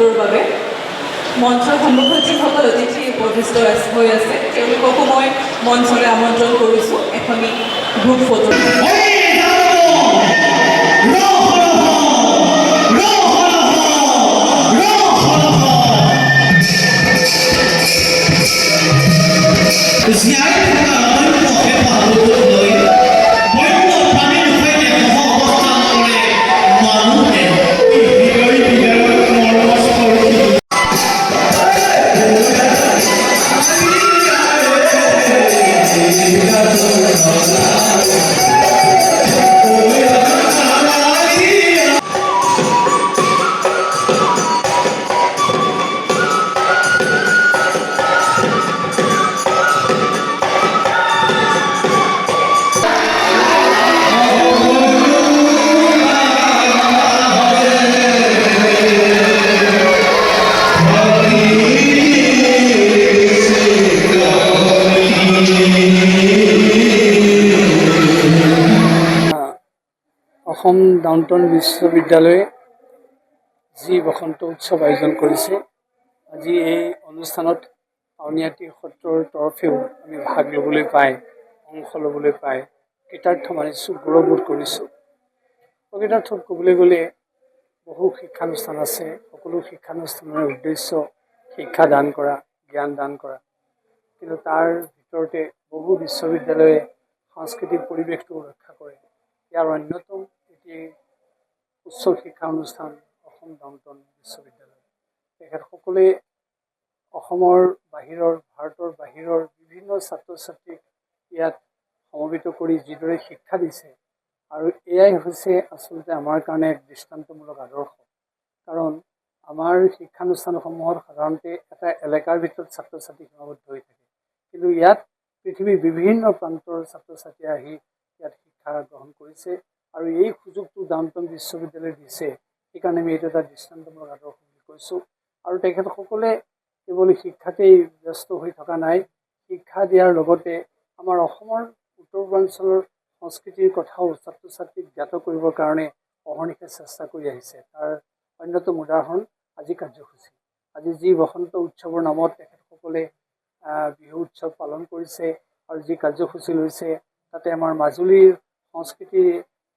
ফটোৰ বাবে মঞ্চৰ সন্মুখত যিসকল অতিথি উপবিষ্ট হৈ আছে তেওঁলোককো মই মঞ্চলৈ আমন্ত্ৰণ কৰিছোঁ এখনি গ্ৰুপ ফটো। অসম ডাউনটাউন বিশ্ববিদ্যালয়ে যি বসন্ত উৎসৱ আয়োজন কৰিছে আজি এই অনুষ্ঠানত আউনীআটী সত্ৰৰ তৰফেও আমি ভাগ ল'বলৈ পাই অংশ ল'বলৈ পাই কৃতাৰ্থ মানিছোঁ গৌৰৱবোধ কৰিছোঁ। প্ৰকৃতাৰ্থত ক'বলৈ গ'লে বহু শিক্ষানুষ্ঠান আছে, সকলো শিক্ষানুষ্ঠানৰ উদ্দেশ্য শিক্ষা দান কৰা, জ্ঞান দান কৰা, কিন্তু তাৰ ভিতৰতে বহু বিশ্ববিদ্যালয়ে সাংস্কৃতিক পৰিৱেশটো ৰক্ষা কৰে। ইয়াৰ অন্যতম এটি উচ্চ শিক্ষা অনুষ্ঠান অসম ডাউনটাউন বিশ্ববিদ্যালয়। তেখেতসকলে অসমৰ বাহিৰৰ ভাৰতৰ বাহিৰৰ বিভিন্ন ছাত্ৰ ছাত্ৰীক ইয়াত সমবেত কৰি যিদৰে শিক্ষা দিছে আৰু এয়াই হৈছে আচলতে আমাৰ কাৰণে এক দৃষ্টান্তমূলক আদৰ্শ। কাৰণ আমাৰ শিক্ষানুষ্ঠানসমূহত সাধাৰণতে এটা এলেকাৰ ভিতৰত ছাত্ৰ ছাত্ৰী সীমাবদ্ধ হৈ থাকে, কিন্তু ইয়াত পৃথিৱীৰ বিভিন্ন প্ৰান্তৰ ছাত্ৰ ছাত্ৰী আহি ইয়াত শিক্ষা গ্ৰহণ কৰিছে আৰু এই সুযোগটো ডাউনটাউন বিশ্ববিদ্যালয়ে দিছে। সেইকাৰণে আমি এইটো এটা দৃষ্টান্তমূলক আদৰ্শ বুলি কৈছোঁ। আৰু তেখেতসকলে কেৱল শিক্ষাতেই ব্যস্ত হৈ থকা নাই, শিক্ষা দিয়াৰ লগতে আমাৰ অসমৰ উত্তৰ পূৰ্বাঞ্চলৰ সংস্কৃতিৰ কথাও ছাত্ৰ ছাত্ৰীক জ্ঞাত কৰিবৰ কাৰণে অহৰ্নিশে চেষ্টা কৰি আহিছে। তাৰ অন্যতম উদাহৰণ আজি কাৰ্যসূচী। আজি যি বসন্ত উৎসৱৰ নামত তেখেতসকলে বিহু উৎসৱ পালন কৰিছে আৰু যি কাৰ্যসূচী লৈছে তাতে আমাৰ মাজুলীৰ সংস্কৃতি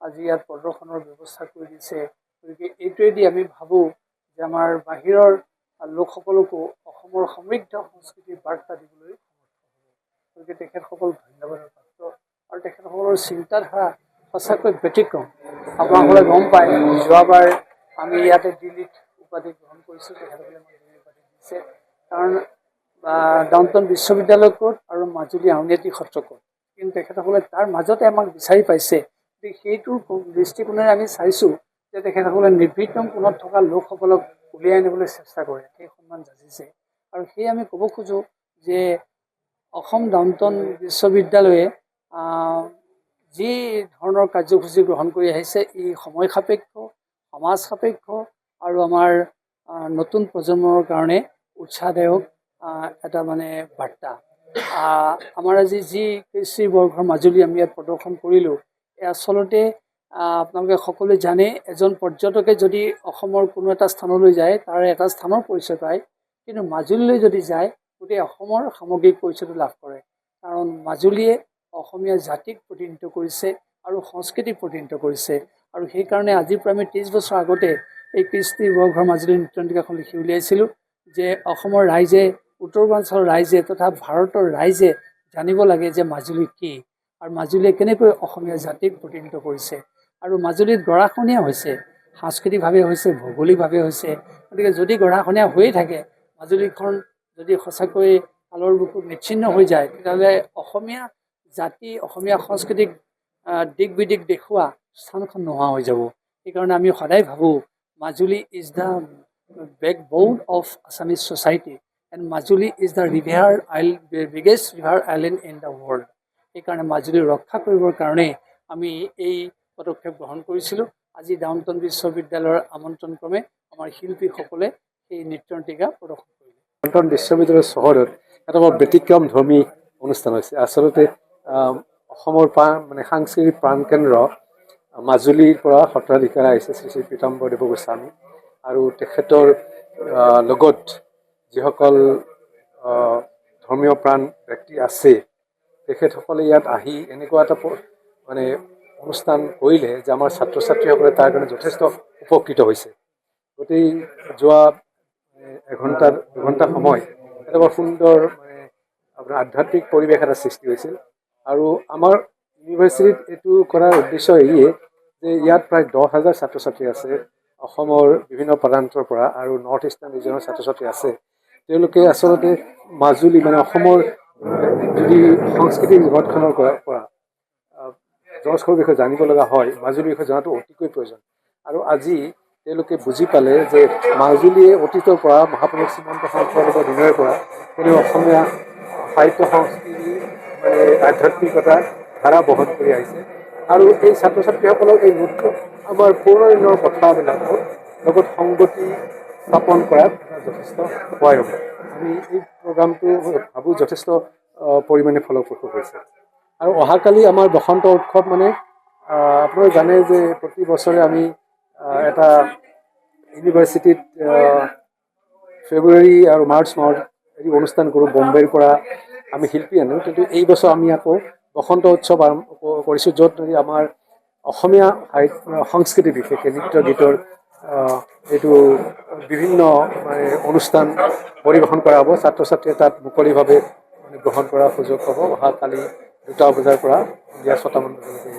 আজি ইয়াত প্ৰদৰ্শনৰ ব্যৱস্থা কৰি দিছে। গতিকে এইটোৱেদি আমি ভাবোঁ যে আমাৰ বাহিৰৰ লোকসকলকো অসমৰ সমৃদ্ধ সংস্কৃতিৰ বাৰ্তা দিবলৈ সমৰ্থ হ'ব। গতিকে তেখেতসকল ধন্যবাদৰ পাত্ৰ আৰু তেখেতসকলৰ চিন্তাধাৰা সঁচাকৈ ব্যতিক্ৰম। আপোনাসকলে গম পায় যোৱাবাৰ আমি ইয়াতে দিল্লীত উপাধি গ্ৰহণ কৰিছোঁ, তেখেতসকলে আমাক দিল্লী উপাধি দিছে। কাৰণ ডাউনটাউন বিশ্ববিদ্যালয় ক'ত আৰু মাজুলী আউনীআটী সত্ৰ ক'ত, কিন্তু তেখেতসকলে তাৰ মাজতে আমাক বিচাৰি পাইছে। সেইটোৰ দৃষ্টিকোণেৰে আমি চাইছোঁ যে তেখেতসকলে নিৰ্ভীতম কোণত থকা লোকসকলক উলিয়াই আনিবলৈ চেষ্টা কৰে, সেই সন্মান যাচিছে। আৰু সেয়ে আমি ক'ব খোজোঁ যে অসম ডাউনটাউন বিশ্ববিদ্যালয়ে যি ধৰণৰ কাৰ্যসূচী গ্ৰহণ কৰি আহিছে ই সময় সাপেক্ষ, সমাজ সাপেক্ষ আৰু আমাৰ নতুন প্ৰজন্মৰ কাৰণে উৎসাহদায়ক এটা মানে বাৰ্তা। আমাৰ আজি যি কৃষ্টি বৰঘৰ মাজুলী আমি ইয়াত প্ৰদৰ্শন কৰিলোঁ, আচলতে আপোনালোকে সকলোৱে জানে এজন পৰ্যটকে যদি অসমৰ কোনো এটা স্থানলৈ যায় তাৰ এটা স্থানৰ পৰিচয় পায়, কিন্তু মাজুলীলৈ যদি যায় গোটেই অসমৰ সামগ্ৰিক পৰিচয়টো লাভ কৰে। কাৰণ মাজুলীয়ে অসমীয়া জাতিক প্ৰতিনিধিত্ব কৰিছে আৰু সংস্কৃতিক প্ৰতিনিধিত্ব কৰিছে। আৰু সেইকাৰণে আজিৰ পৰা আমি 30 বছৰ আগতে এই কৃষ্টি বৰঘৰ মাজুলী নৃত্যনাটিকাখন লিখি উলিয়াইছিলোঁ যে অসমৰ ৰাইজে, উত্তৰ পূৰ্বাঞ্চলৰ ৰাইজে তথা ভাৰতৰ ৰাইজে জানিব লাগে যে মাজুলী কি আৰু মাজুলীয়ে কেনেকৈ অসমীয়া জাতিক প্ৰতিনিধিত্ব কৰিছে। আৰু মাজুলীত গৰাখহনীয়া হৈছে, সাংস্কৃতিকভাৱে হৈছে, ভৌগোলিকভাৱে হৈছে। গতিকে যদি গৰাখহনীয়া হৈয়ে থাকে, মাজুলীখন যদি সঁচাকৈ কালৰ বুকুত নিচ্ছিন্ন হৈ যায়, তেতিয়াহ'লে অসমীয়া জাতি, অসমীয়া সংস্কৃতিক দিক বিদিক দেখুওৱা স্থানখন নোহোৱা হৈ যাব। সেইকাৰণে আমি সদায় ভাবোঁ Majuli is the backbone of Assamese society and Majuli is the biggest river island in the world. সেইকাৰণে মাজুলী ৰক্ষা কৰিবৰ কাৰণে আমি এই পদক্ষেপ গ্ৰহণ কৰিছিলোঁ। আজি ডাউনটাউন বিশ্ববিদ্যালয়ৰ আমন্ত্ৰণ ক্ৰমে আমাৰ শিল্পীসকলে এই নৃত্যনাটিকা প্ৰদৰ্শন কৰিলে। ডাউনটাউন বিশ্ববিদ্যালয় চহৰত এটা বৰ ব্যতিক্ৰমধৰ্মী অনুষ্ঠান হৈছে। আচলতে অসমৰ মানে সাংস্কৃতিক প্ৰাণকেন্দ্ৰ মাজুলীৰ পৰা সত্ৰাধিকাৰ আহিছে শ্ৰী শ্ৰী পীতাম্বৰদেৱ গোস্বামী আৰু তেখেতৰ লগত যিসকল ধৰ্মীয় প্ৰাণ ব্যক্তি আছে তেখেতসকলে ইয়াত আহি এনেকুৱা এটা মানে অনুষ্ঠান কৰিলে যে আমাৰ ছাত্ৰ ছাত্ৰীসকলে তাৰ কাৰণে যথেষ্ট উপকৃত হৈছে। গোটেই যোৱা দুঘণ্টা সময় এটা বৰ সুন্দৰ মানে আপোনাৰ আধ্যাত্মিক পৰিৱেশ এটা সৃষ্টি হৈছিল। আৰু আমাৰ ইউনিভাৰ্চিটিত এইটো কৰাৰ উদ্দেশ্য এয়ে যে ইয়াত প্ৰায় 10,000 ছাত্ৰ ছাত্ৰী আছে অসমৰ বিভিন্ন প্ৰান্তৰ পৰা, আৰু নৰ্থ ইষ্টাৰ্ণ ৰিজনৰ ছাত্ৰ ছাত্ৰী আছে। তেওঁলোকে আচলতে মাজুলী মানে অসমৰ যদি সাংস্কৃতিক জগতখনৰ পৰা জৰ্জখনৰ বিষয়ে জানিব লগা হয়, মাজুলীৰ বিষয়ে জনাটো অতিকৈ প্ৰয়োজন। আৰু আজি তেওঁলোকে বুজি পালে যে মাজুলীয়ে অতীতৰ পৰা মহাপুৰুষ শ্ৰীমন্ত শংকৰদেৱৰ দিনৰে পৰা তেওঁ অসমীয়া সাহিত্য সংস্কৃতি মানে আধ্যাত্মিকতা ধাৰা বহন কৰি আহিছে। আৰু এই ছাত্ৰ ছাত্ৰীসকলক এই নতুন আমাৰ পুৰণি দিনৰ কথাবিলাকৰ লগত সংগতি স্থাপন কৰাত যথেষ্ট সহায় হ'ব। আমি এই প্ৰগ্ৰামটো ভাবোঁ যথেষ্ট পৰিমাণে ফলপ্ৰসূ হৈছে। আৰু অহাকালি আমাৰ বসন্ত উৎসৱ মানে আপোনালোকে জানে যে প্ৰতি বছৰে আমি এটা ইউনিভাৰ্চিটিত ফেব্ৰুৱাৰী আৰু মাৰ্চ মাহত এই অনুষ্ঠান কৰোঁ। বম্বেৰ পৰা আমি শিল্পী আনো, কিন্তু এই বছৰ আমি আকৌ বসন্ত উৎসৱ আৰম্ভ কৰিছোঁ, য'ত আমাৰ অসমীয়া সাহিত্য সংস্কৃতি বিশেষকৈ নৃত্য গীতৰ এইটো বিভিন্ন মানে অনুষ্ঠান পৰিৱেশন কৰা হ'ব। ছাত্ৰ ছাত্ৰীয়ে তাত মুকলিভাৱে গ্ৰহণ কৰাৰ সুযোগ পাব। অহাকালি 2টা বজাৰ পৰা সন্ধিয়া 6টা মান বজালৈকে।